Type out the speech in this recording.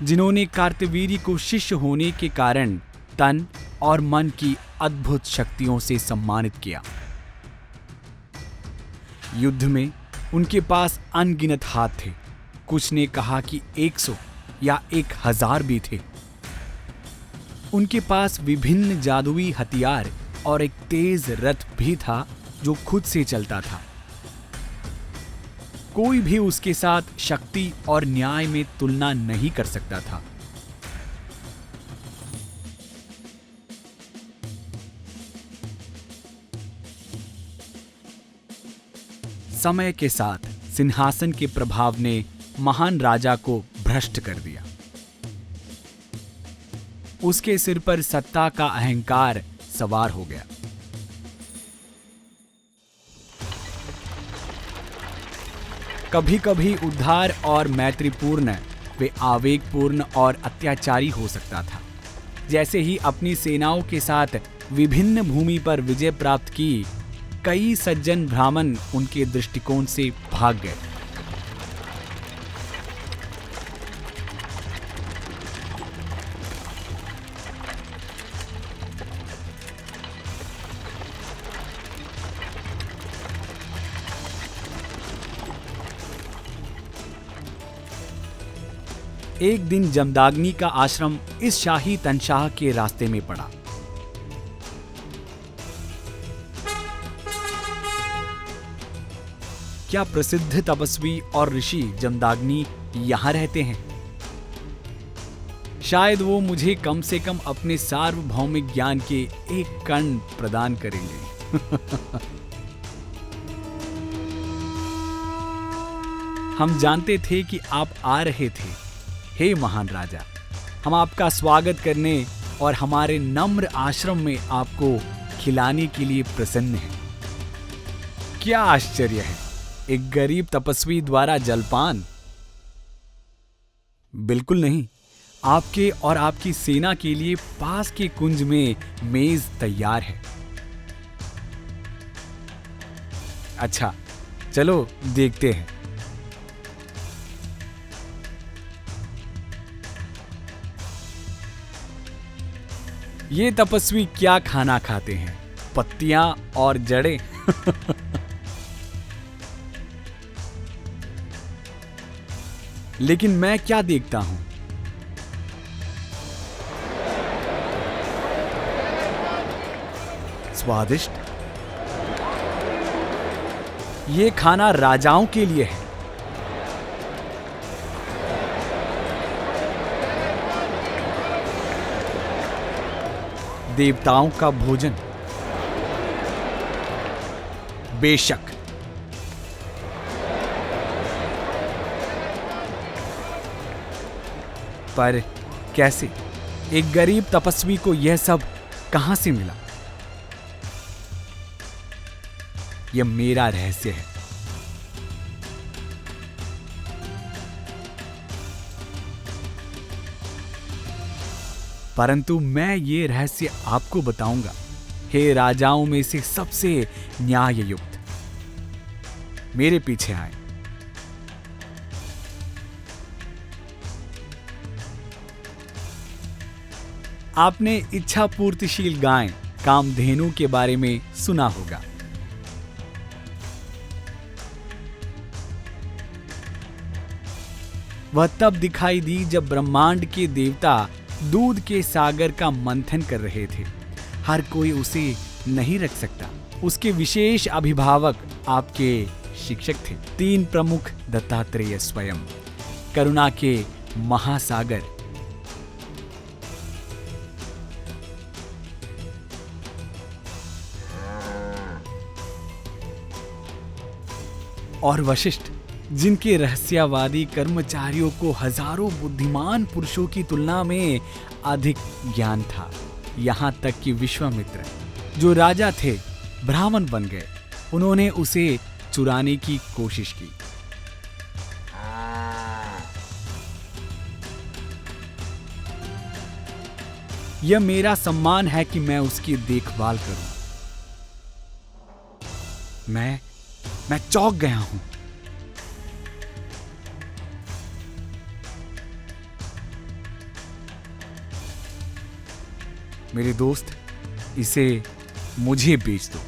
जिन्होंने कार्तवीर्य को शिष्य होने के कारण तन और मन की अद्भुत शक्तियों से सम्मानित किया। युद्ध में उनके पास अनगिनत हाथ थे। कुछ ने कहा कि 100 या 1000 भी थे। उनके पास विभिन्न जादुई हथियार और एक तेज रथ भी था जो खुद से चलता था। कोई भी उसके साथ शक्ति और न्याय में तुलना नहीं कर सकता था। समय के साथ सिंहासन के प्रभाव ने महान राजा को भ्रष्ट कर दिया। उसके सिर पर सत्ता का अहंकार सवार हो गया। कभी कभी उद्धार और मैत्रीपूर्ण वे आवेगपूर्ण और अत्याचारी हो सकता था। जैसे ही अपनी सेनाओं के साथ विभिन्न भूमि पर विजय प्राप्त की, कई सज्जन ब्राह्मण उनके दृष्टिकोण से भाग गए। एक दिन जमदाग्नि का आश्रम इस शाही तनशाह के रास्ते में पड़ा। क्या प्रसिद्ध तपस्वी और ऋषि जमदाग्नि यहां रहते हैं? शायद वो मुझे कम से कम अपने सार्वभौमिक ज्ञान के एक कण प्रदान करेंगे। हम जानते थे कि आप आ रहे थे, हे महान राजा। हम आपका स्वागत करने और हमारे नम्र आश्रम में आपको खिलाने के लिए प्रसन्न हैं। क्या आश्चर्य है, एक गरीब तपस्वी द्वारा जलपान? बिल्कुल नहीं, आपके और आपकी सेना के लिए पास के कुंज में मेज तैयार है। अच्छा, चलो देखते हैं। ये तपस्वी क्या खाना खाते हैं? पत्तियां और जड़ें। लेकिन मैं क्या देखता हूं? स्वादिष्ट। ये खाना राजाओं के लिए है। देवताओं का भोजन। बेशक। पर कैसे? एक गरीब तपस्वी को यह सब कहां से मिला? यह मेरा रहस्य है। परंतु मैं ये रहस्य आपको बताऊंगा, हे राजाओं में से सबसे न्याययुक्त। मेरे पीछे आए। आपने इच्छा पूर्तिशील गाय कामधेनु के बारे में सुना होगा। वह तब दिखाई दी जब ब्रह्मांड के देवता दूध के सागर का मंथन कर रहे थे। हर कोई उसे नहीं रख सकता। उसके विशेष अभिभावक आपके शिक्षक थे। 3 प्रमुख दत्तात्रेय स्वयं, करुणा के महासागर। और वशिष्ठ, जिनके रहस्यवादी कर्मचारियों को हजारों बुद्धिमान पुरुषों की तुलना में अधिक ज्ञान था। यहां तक कि विश्वामित्र, जो राजा थे, ब्राह्मण बन गए। उन्होंने उसे चुराने की कोशिश की। यह मेरा सम्मान है कि मैं उसकी देखभाल करूं। मैं चौंक गया हूं। मेरे दोस्त, इसे मुझे बेच दो।